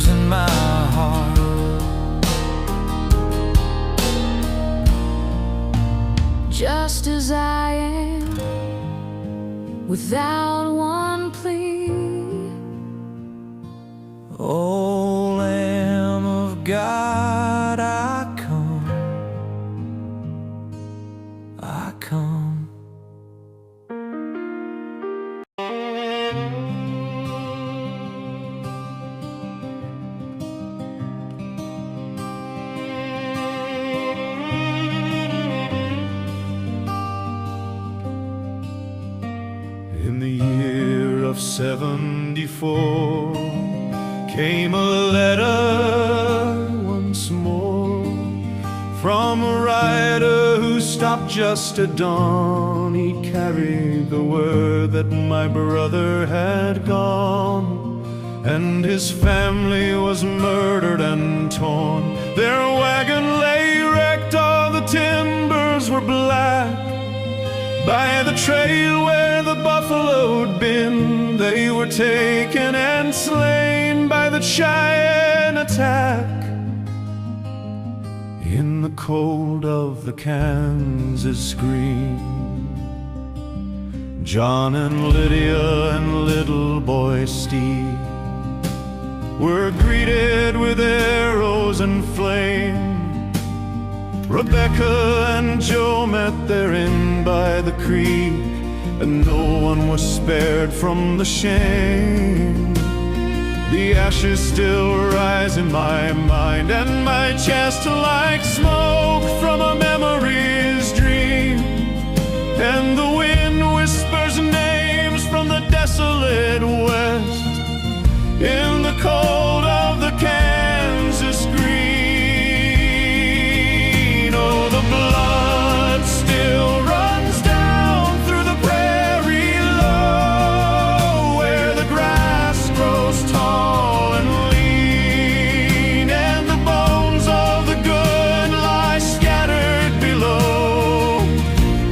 embers in my heart. Just as I am, without one plea. O Lamb of God, I come, I come. In the year of 74 came a letter once more from a rider who stopped just at dawn. He carried the word that my brother had gone, and his family was murdered and torn. Their wagon lay wrecked, all the timbers were black. By the trail where the buffalo'd been, they were taken and slain by the Cheyenne attack. In the cold of the Kansas green, John and Lydia and little boy Steve were greeted with arrows and flame. Rebecca and Joe met their inn by the creek, and no one was spared from the shame. The ashes still rise in my mind, and my chest like smoke from a memory's dream. And the wind whispers names from the desolate west in the cold of the Kansas green. Blood still runs down through the prairie low, where the grass grows tall and lean, and the bones of the good lie scattered below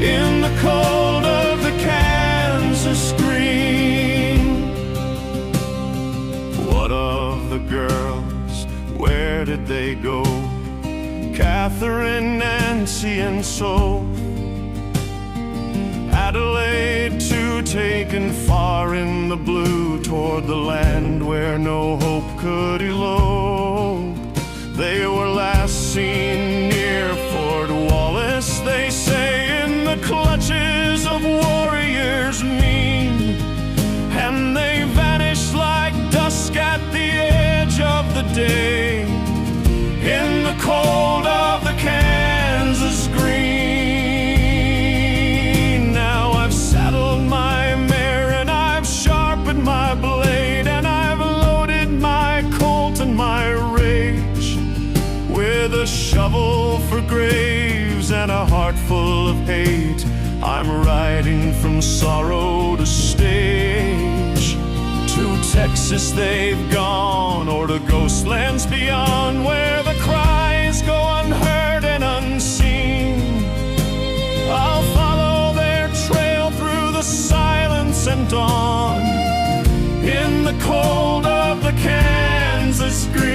in the cold of the Kansas green. What of the girls? Where did they go? Catherine, Nancy, and so Adelaide too, taken far in the blue toward the land where no hope could elope. They were last seen near Fort Wallace, they say, in the clutches of warriors mean, and they vanished like dusk at the edge of the day in the cold of the Kansas green. Now I've saddled my mare and I've sharpened my blade, and I've loaded my colt and my rage with a shovel for graves and a heart full of hate. I'm riding from sorrow to stage. To Texas they've gone, or to ghost lands beyond, where the cries go unheard and unseen. I'll follow their trail through the silence and dawn in the cold of the Kansas green.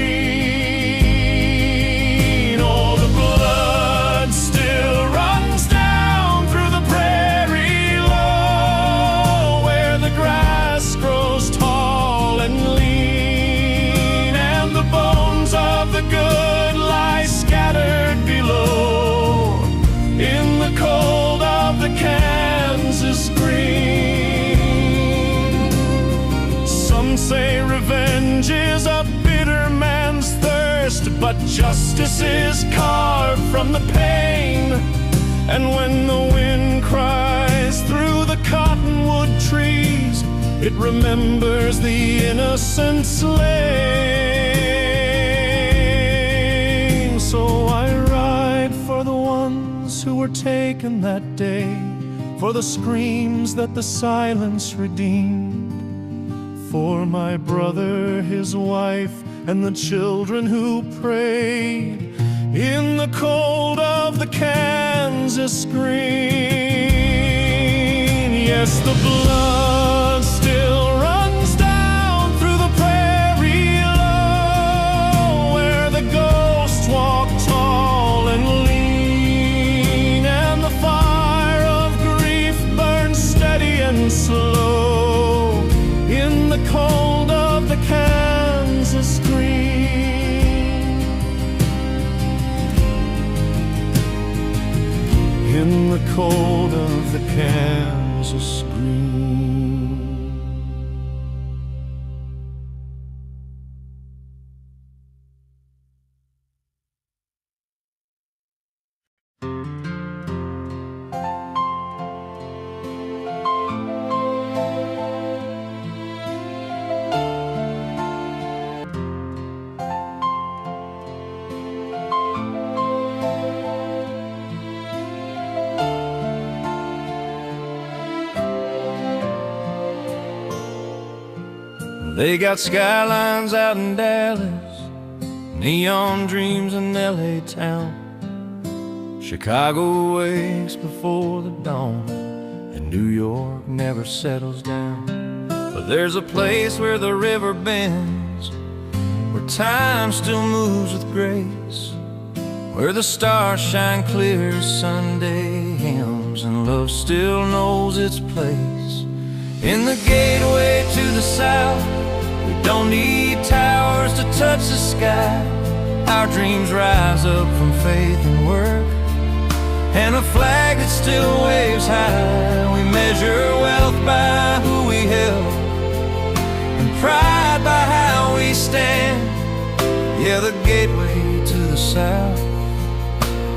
Oh, the blood still runs down through the prairie low, where the grass grows tall and lean, and the bones of the good lie scattered below in the cold of the Kansas green. Some say revenge is a bitter man's thirst, but justice is carved from the pain. And when the wind cries through the cottonwood trees, it remembers the innocent slain. So I ride for the ones who were taken that day, for the screams that the silence redeemed, for my brother, his wife, and the children who prayed in the cold of the Kansas green. Yes, the blood still runs down through the prairie low, cold of the Kansas green. They got skylines out in Dallas, neon dreams in LA town. Chicago wakes before the dawn, and New York never settles down. But there's a place where the river bends, where time still moves with grace, where the stars shine clear as Sunday hymns, and love still knows its place. In the gateway to the south, we don't need towers to touch the sky. Our dreams rise up from faith and work, and a flag that still waves high. We measure wealth by who we help, and pride by how we stand. Yeah, the gateway to the south,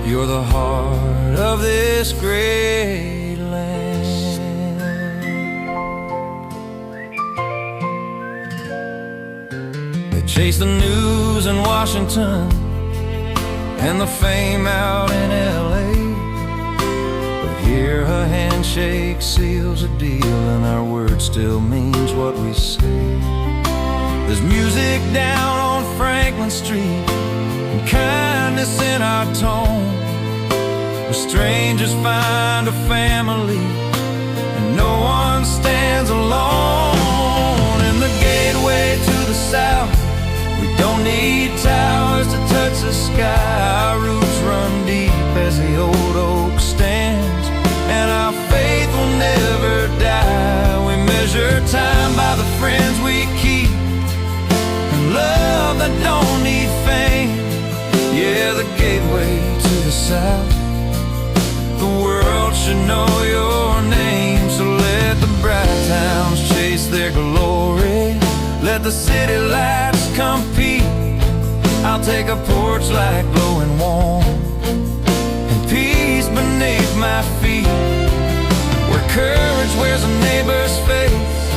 you're the heart of this great land. Chase the news in Washington and the fame out in LA, but here a handshake seals a deal, and our word still means what we say. There's music down on Franklin Street and kindness in our tone, where strangers find a family and no one stands alone. In the gateway to the south, we don't need towers to touch the sky. Our roots run deep as the old oak stands, and our faith will never die. We measure time by the friends we keep, and love that don't need fame. Yeah, the gateway to the south, the world should know your name. So let the bright towns chase their glory, let the city lights compete. I'll take a porch light glowing warm, and peace beneath my feet, where courage wears a neighbor's face,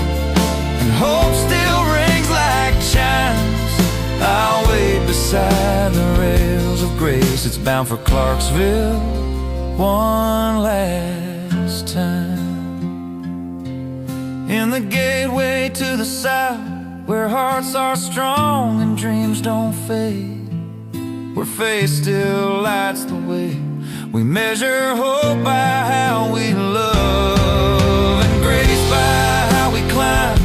and hope still rings like chimes. I'll wait beside the rails of grace. It's bound for Clarksville one last time. In the gateway to the south, where hearts are strong and dreams don't fade, where faith still lights the way. We measure hope by how we love, and grace by how we climb.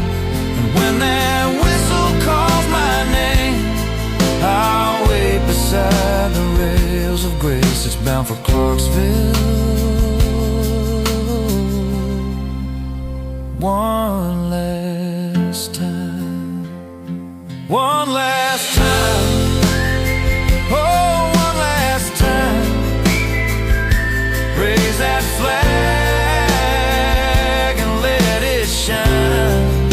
And when that whistle calls my name, I'll wait beside the rails of grace. It's bound for Clarksville one last time. One last time, oh, one last time. Raise that flag and let it shine.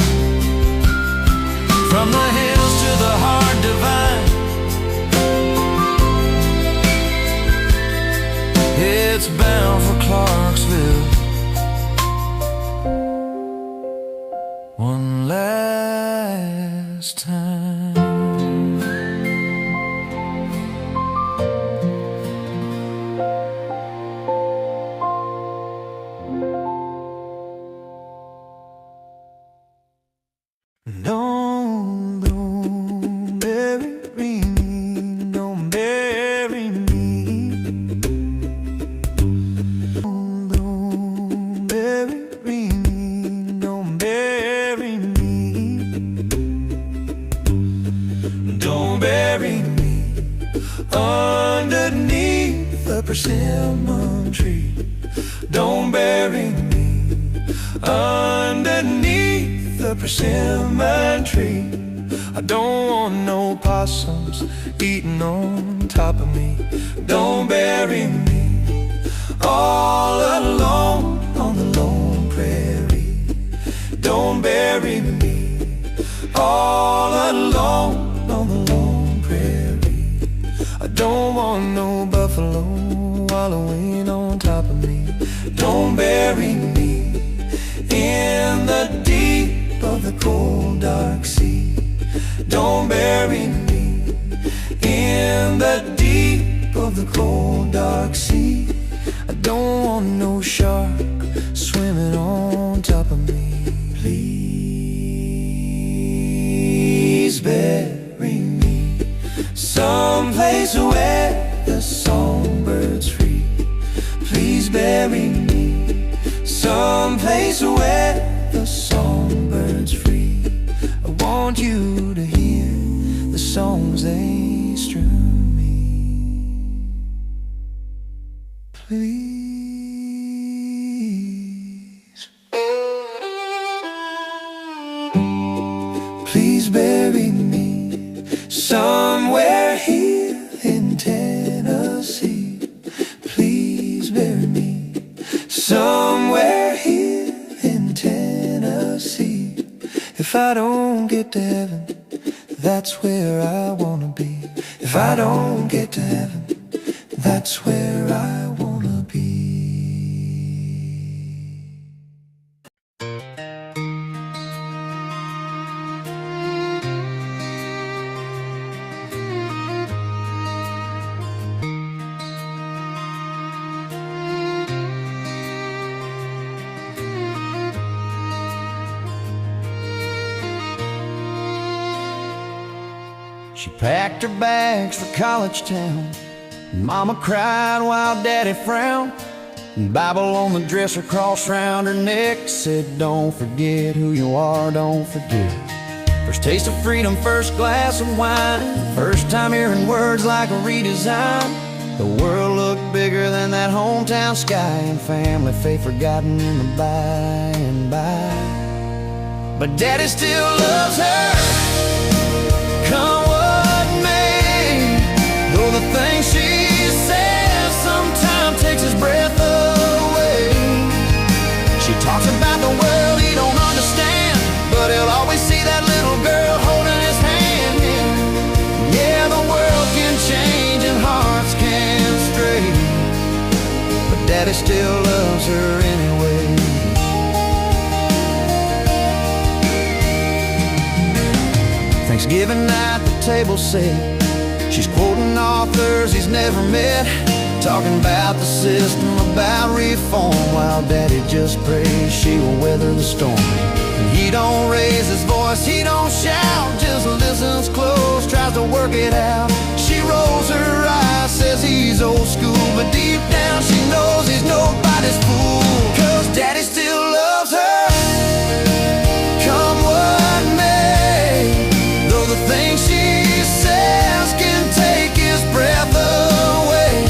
From the hills to the heart divine, it's bound for Clarksville one last time. No, don't bury me, don't bury me. Don't bury me, don't bury me. Don't bury me underneath the persimmon tree. Don't bury me underneath the persimmon tree. I don't want no possums eating on top of me. Don't bury me all alone on the lone prairie. Don't bury me all alone on the lone prairie. I don't want no buffalo wallowing on top of me. Don't bury me in the deep of the cold dark sea. Don't bury me in the deep of the cold dark sea. I don't want no shark swimming on top of me. Please bury me someplace where the songbirds free. Please bury me someplace where the songbirds free. I want you to hear the songs they strewn me. Please, please bury me somewhere here in Tennessee. Please bury me somewhere here in Tennessee. If I don't get to heaven, that's where I wanna be. If I don't get to heaven, that's where I wanna be. She packed her bags for college town. Mama cried while Daddy frowned. Bible on the dresser crossed round her neck said, don't forget who you are, don't forget. First taste of freedom, first glass of wine, first time hearing words like a redesign. The world looked bigger than that hometown sky, and family faith forgotten in the by and by. But Daddy still loves her, come what may. Though the things she says sometimes takes his breath away. She talks about the world he don't understand, but he'll always see that little girl holding his hand. Yeah, the world can change and hearts can stray, but Daddy still loves her anyway. Thanksgiving night, the table set. She's quoting authors he's never met, talking about the system, about reform, while Daddy just prays she will weather the storm. And he don't raise his voice, he don't shout, just listens close, tries to work it out. She rolls her eyes, says he's old school, but deep down she knows he's nobody's fool. 'Cause Daddy still loves her, come what may. Though the things she says can take his breath away.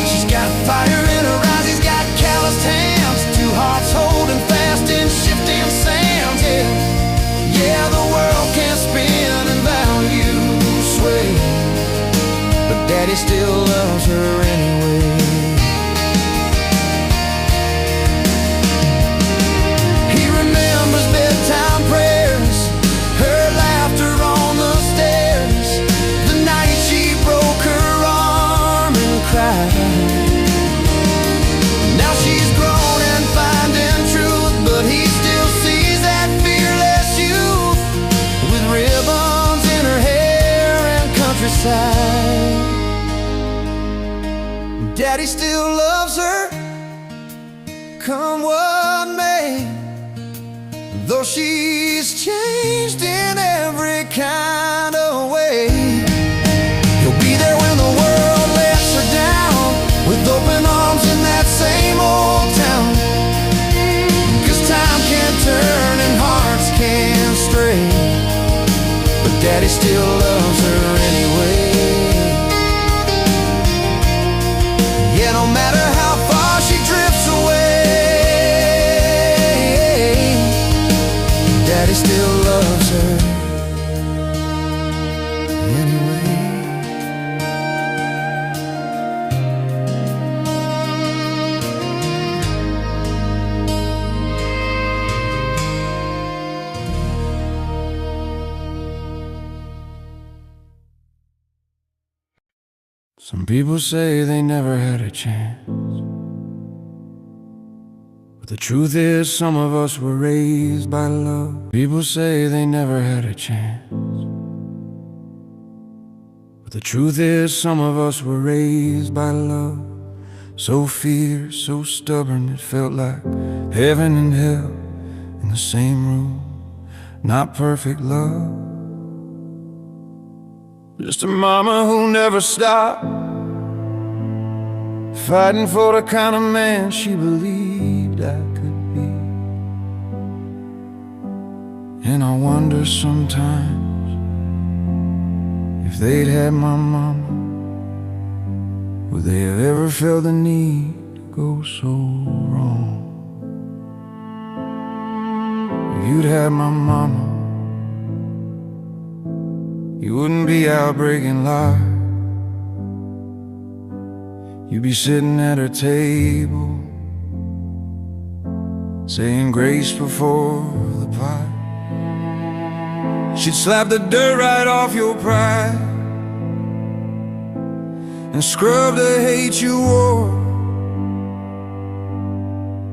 She's got fire in her eyes, he's got calloused hands, two hearts holding fast in shifting sands. Yeah, yeah, the world can spin and values sway, but Daddy still loves her anyway. He remembers bedtime prayers, her laughter on the stairs, the night she broke her arm and cried. Now she's grown and finding truth, but he still sees that fearless youth with ribbons in her hair and countryside. Daddy still loves her, come what may. Though she's changed in every kind of way, he'll be there when the world lets her down, with open arms in that same old town. 'Cause time can turn and hearts can stray, but Daddy still loves her anyway. Yeah, no matter how far she drifts away, Daddy still loves her anyway. Some people say they never had a chance, but the truth is some of us were raised by love. People say they never had a chance, but the truth is some of us were raised by love. So fierce, so stubborn, it felt like heaven and hell in the same room. Not perfect love, just a mama who never stopped fighting for the kind of man she believed I could be. And I wonder sometimes if they'd had my mama, would they have ever felt the need to go so wrong? If you'd had my mama, you wouldn't be out breaking lies. You'd be sitting at her table, saying grace before the pie. She'd slap the dirt right off your pride and scrub the hate you wore.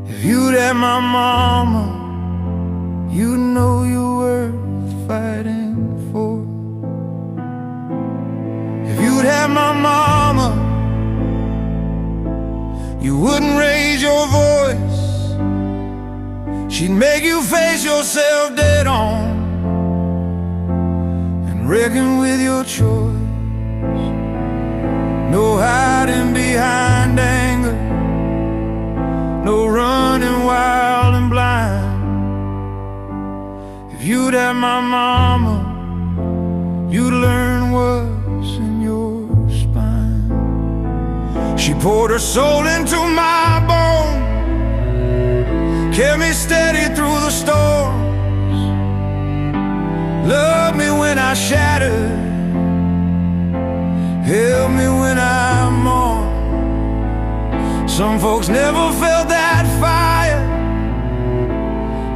If you'd had my mama, you'd know you were fighting for. If you'd had my mama, you wouldn't raise your voice. She'd make you face yourself dead on and reckon with your choice. No hiding behind anger, no running wild and blind. If you'd had my mama, you'd learn what's in your spine. She poured her soul into my bones, kept me steady through the storms, loved me when I shattered, help me when I'm mourned. Some folks never felt that fire,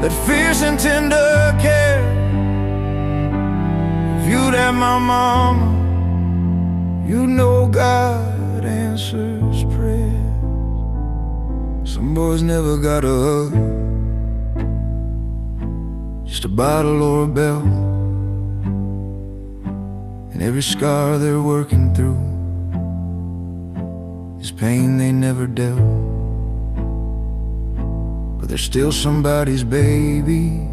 that fierce and tender care. If you'd had my mama, you'd know God answers prayers. Some boys never got a hug, just a bottle or a bell, and every scar they're working through is pain they never dealt. But they're still somebody's baby,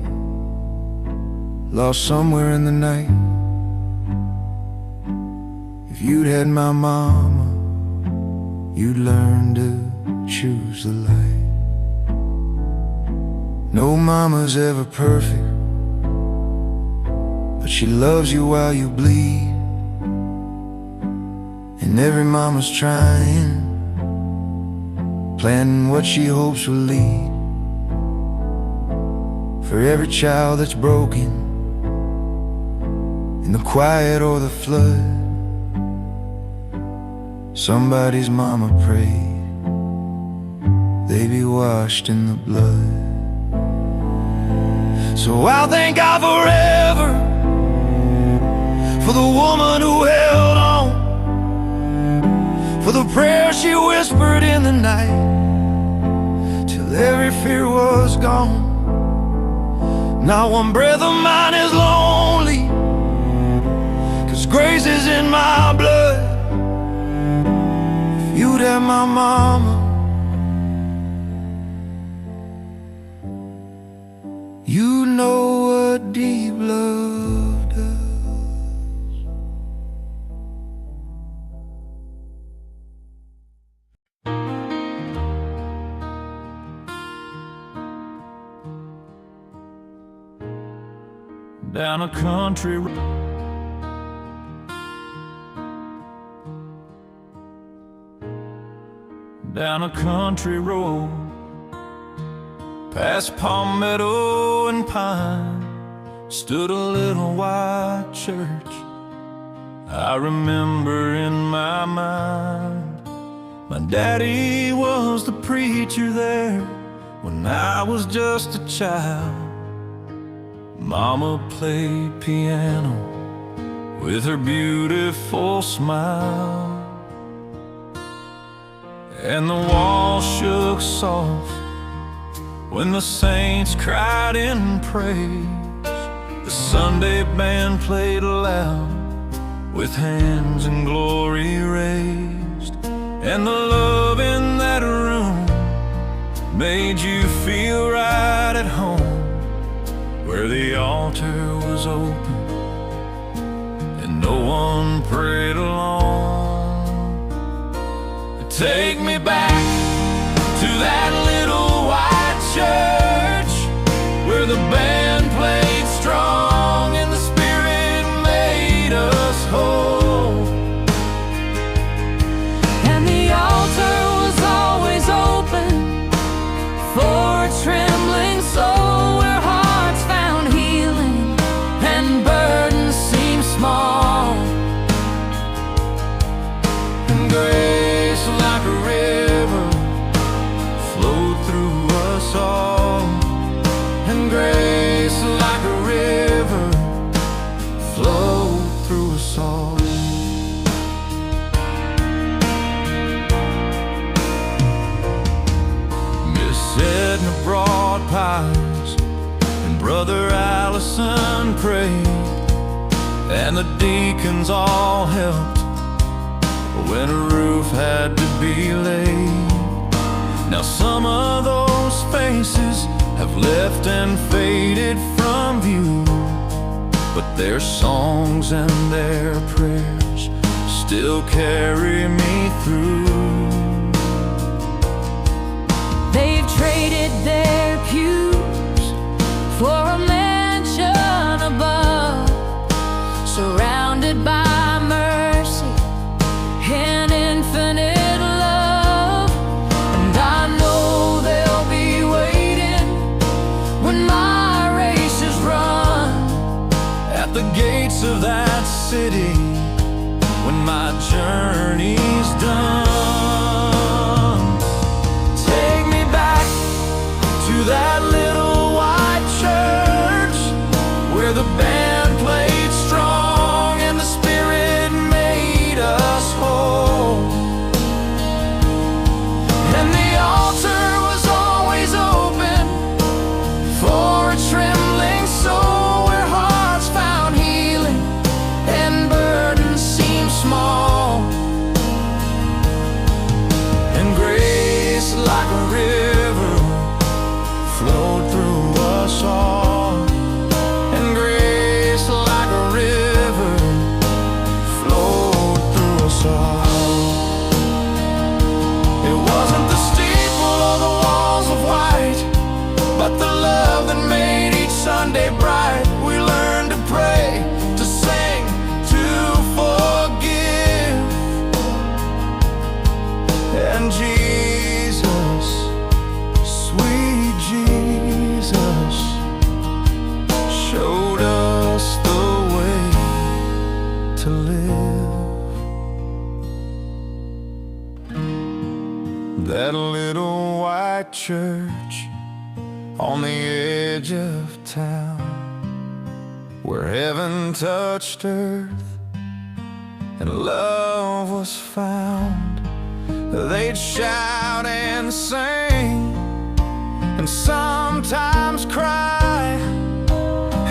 lost somewhere in the night. If you'd had my mama, you'd learn to choose the light. No mama's ever perfect, but she loves you while you bleed. And every mama's trying, planning what she hopes will lead. For every child that's broken, in the quiet or the flood, somebody's mama prayed they be washed in the blood. So I'll thank God forever for the woman who held on, for the prayer she whispered in the night, till every fear was gone. Not one breath of mine is lonely, 'cause grace is in my blood. If you'd had my mama, you know what deep love does. Down a country road, down a country road, past palmetto and pine, stood a little white church. I remember in my mind, my daddy was the preacher there when I was just a child. Mama played piano with her beautiful smile. and the walls shook soft when the saints cried in praise. The Sunday band played loud with hands in glory raised, and the love in that room made you feel right at home, where the altar was open and no one prayed alone. Take me back to that little white church where the band played strong and the Spirit made us whole, and the altar was always open for a trembling soul, where hearts found healing and burdens seemed small. And grace like a river flowed through us all, and grace like a river flowed through us all. Miss Edna brought pies and Brother Allison prayed, and the deacons all helped when a roof had to be laid. Now some of those faces have left and faded from view, but their songs and their prayers still carry me through. They've traded their pews for a mansion above, surrounded by mercy and infinite love. And I know they'll be waiting when my race is run At the gates of that city when my journey's done. Take me back to that little white church where the band played strong and the Spirit made us whole, and the altar was always open for a trembling soul, where hearts found healing and burdens seemed small, and grace like a river flowed through us all, and grace like a river flowed through us all. It wasn't the steeple or the walls of white, but the love that made each Sunday bright. We learned to pray, to sing, to forgive, and Jesus, sweet Jesus, showed us the way to live. That little white church on the edge of town, where heaven touched earth and love was found. They'd shout and sing and sometimes cry,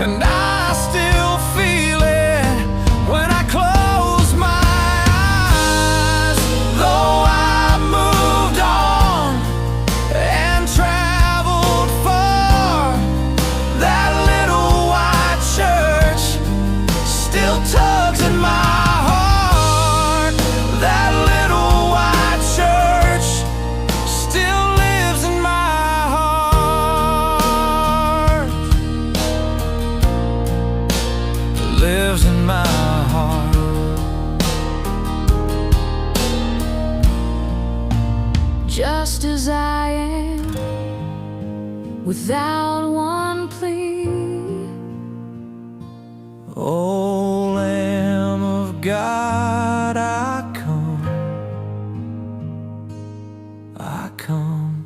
and I still feel it when I close my eyes. Though I moved on and traveled far, that little white church still tugs at my heart. That little white church still lives in my heart. Lives in my heart. just as I am, without one plea. O Lamb of God, I come, I come.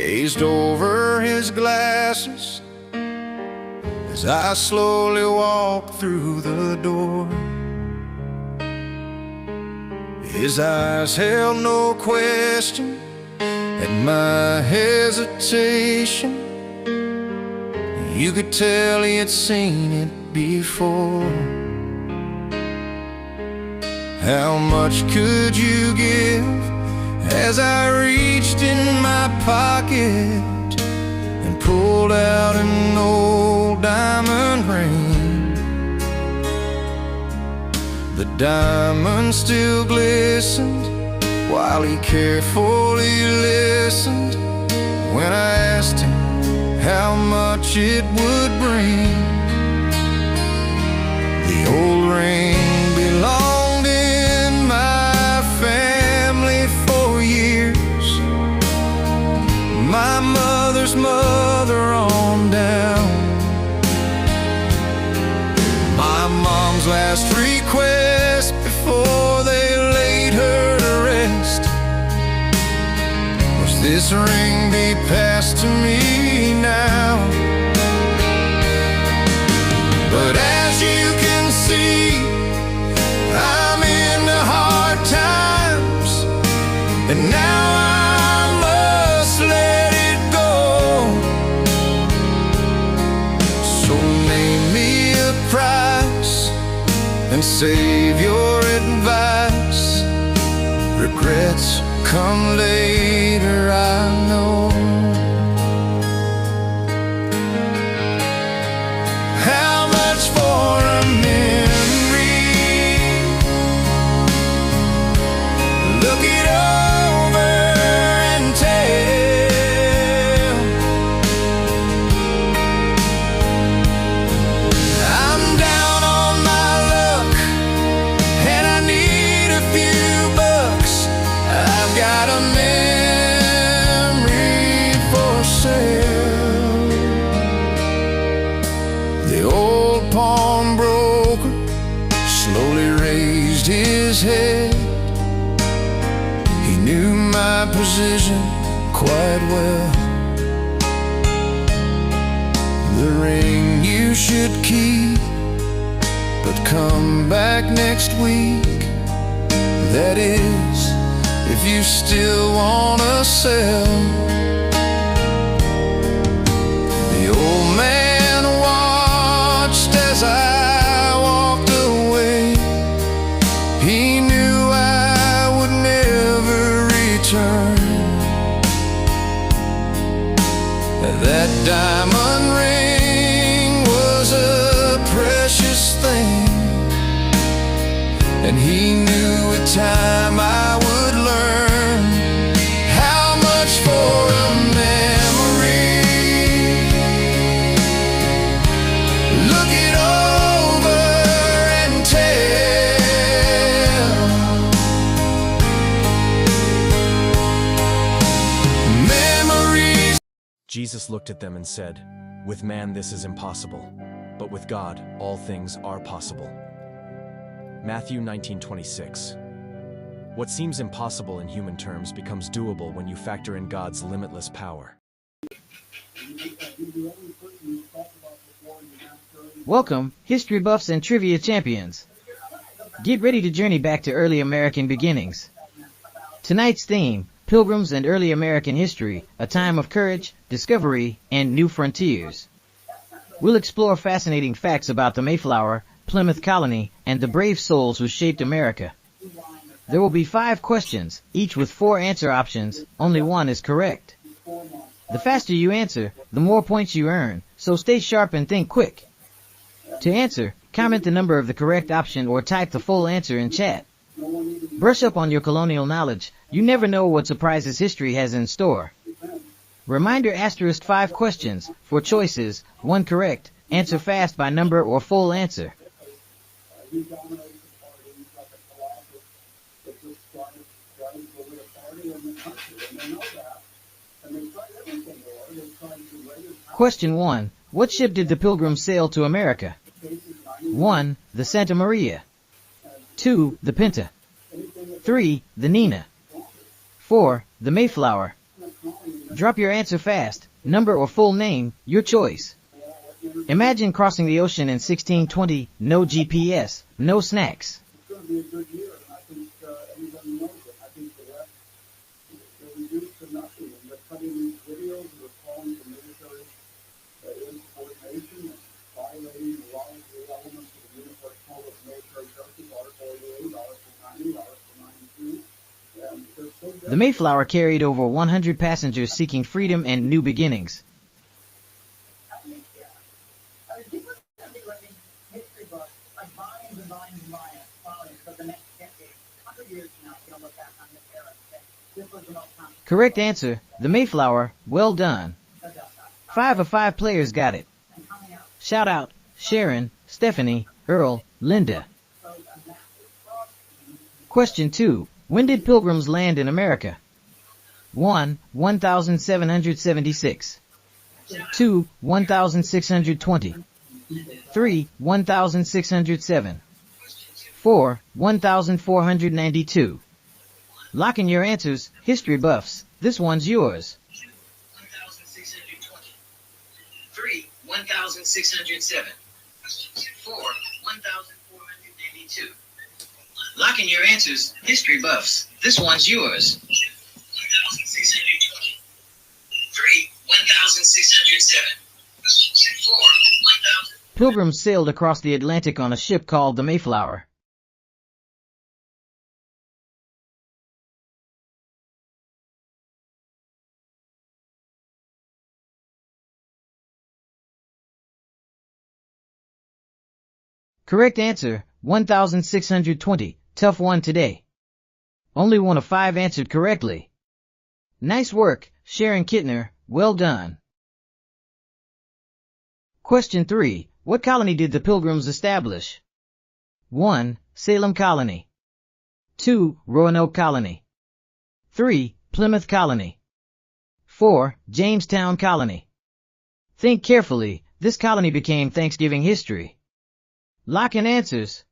gazed over his glasses as I slowly walked through the door. His eyes held no question at my hesitation. You could tell he had seen it before. How much could you give? As I reached in my pocket and pulled out an old diamond ring. The diamond still glistened while he carefully listened when I asked him how much it would bring. The old ring belonged in my family for years, my mother's mother on down. My mom's last request before they laid her to rest was this ring be passed to me now. But as you can see, I'm in the hard times, and now I must let it go. So name me a price and save your advice. Regrets come later, I know. How much for a memory? Look it over and tell. I'm down on my luck and I need a few bucks. I've got a memory for sale. The old pawnbroker slowly raised his head. He knew my position quite well. The ring you should keep, but come back next week. That is, if you still wanna sell. The old man watched as I walked away. He knew I would never return. That diamond ring was a precious thing, and he knew with time I would learn. How much for a memory? Look it over and tell. Memories. Jesus looked at them and said, "With man this is impossible, but with God all things are possible." Matthew 19:26. What seems impossible in human terms becomes doable when you factor in God's limitless power. Welcome, history buffs and trivia champions. Get ready to journey back to early American beginnings. Tonight's theme, Pilgrims and Early American History, a time of courage, discovery, and new frontiers. We'll explore fascinating facts about the Mayflower, Plymouth Colony, and the brave souls who shaped America. There will be 5 questions, each with 4 answer options. Only one is correct. The faster you answer, the more points you earn, so stay sharp and think quick. To answer, comment the number of the correct option or type the full answer in chat. Brush up on your colonial knowledge. You never know what surprises history has in store. Reminder: *5 questions, 4 choices, 1 correct. Answer fast by number or full answer. Question 1. What ship did the Pilgrims sail to America? 1. The Santa Maria. 2. The Pinta. 3. The Nina. 4. The Mayflower. Drop your answer fast. Number or full name, your choice. Imagine crossing the ocean in 1620, no GPS, no snacks. It's going to be a good year, and I think everybody knows it. I think the left is reduced to nothing, and they're cutting these videos and they're calling for military insubordination and violating a lot of the elements of the unified code of military justice, Article 88, Article 90, Article 92. And they're so The Mayflower carried over 100 passengers seeking freedom and new beginnings. People are going to be writing history books, like volumes and volumes and volumes for the next decade. 100 years from now, we're going to look back on this era and say, this was the most complicated. Correct answer, the Mayflower. Well done. 5 of 5 players got it. Shout out, Sharon, Stephanie, Earl, Linda. Question 2. When did Pilgrims land in America? 1. 1776. 2. 1620. 3. 1607. 4. 1492. Lock in your answers, history buffs. This one's yours. 1620. 3. 1607. 4. 1492. Lock in your answers, history buffs. This one's yours. 1620. 3. 1607. 4. 1000. Pilgrims sailed across the Atlantic on a ship called the Mayflower. Correct answer, 1620. Tough one today. Only 1 of 5 answered correctly. Nice work, Sharon Kittner. Well done. Question 3. What colony did the Pilgrims establish? 1. Salem Colony. 2. Roanoke Colony. 3. Plymouth Colony. 4. Jamestown Colony. Think carefully. This colony became Thanksgiving history. Lock in answers.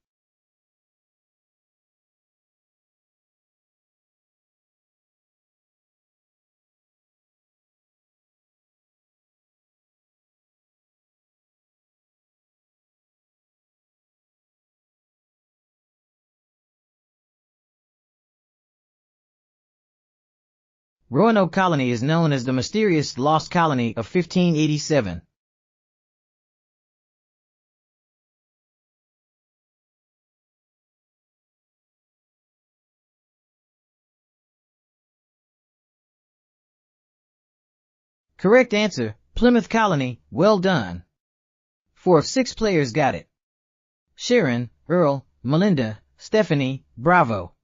Roanoke Colony is known as the mysterious lost colony of 1587. Correct answer, Plymouth Colony. Well done. 4 of 6 players got it. Sharon, Earl, Melinda, Stephanie, bravo.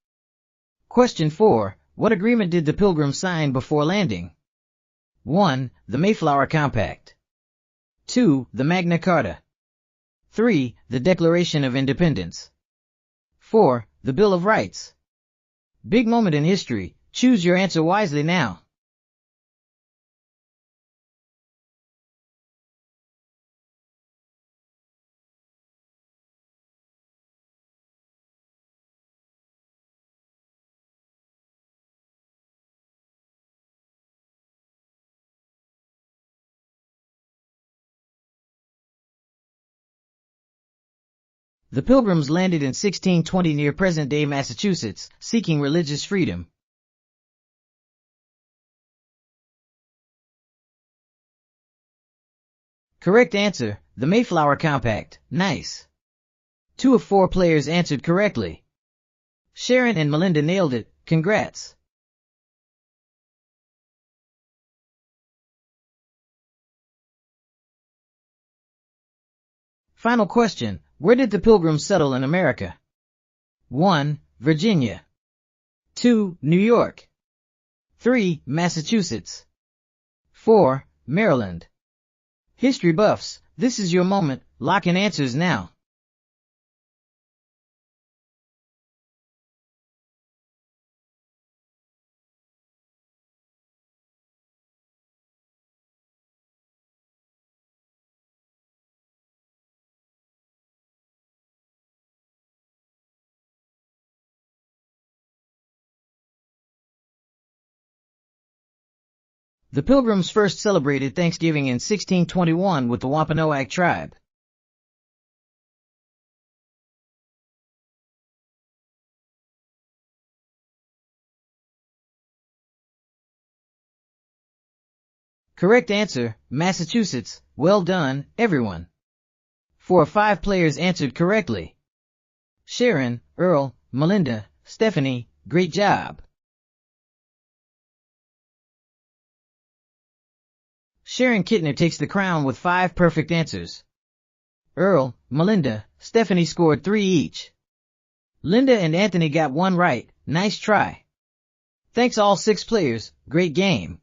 Question 4. What agreement did the Pilgrims sign before landing? 1. The Mayflower Compact. 2. The Magna Carta. 3. The Declaration of Independence. 4. The Bill of Rights. Big moment in history. Choose your answer wisely now. The Pilgrims landed in 1620 near present-day Massachusetts, seeking religious freedom. Correct answer, the Mayflower Compact. Nice. 2 of 4 players answered correctly. Sharon and Melinda nailed it. Congrats. Final question. Where did the Pilgrims settle in America? 1. Virginia. 2. New York. 3. Massachusetts. 4. Maryland. History buffs, this is your moment. Lock in answers now. The Pilgrims first celebrated Thanksgiving in 1621 with the Wampanoag tribe. Correct answer, Massachusetts. Well done, everyone. 4 of 5 players answered correctly. Sharon, Earl, Melinda, Stephanie, great job. Sharon Kittner takes the crown with 5 perfect answers. Earl, Melinda, Stephanie scored 3 each. Linda and Anthony got 1 right. Nice try. Thanks all 6 players. Great game.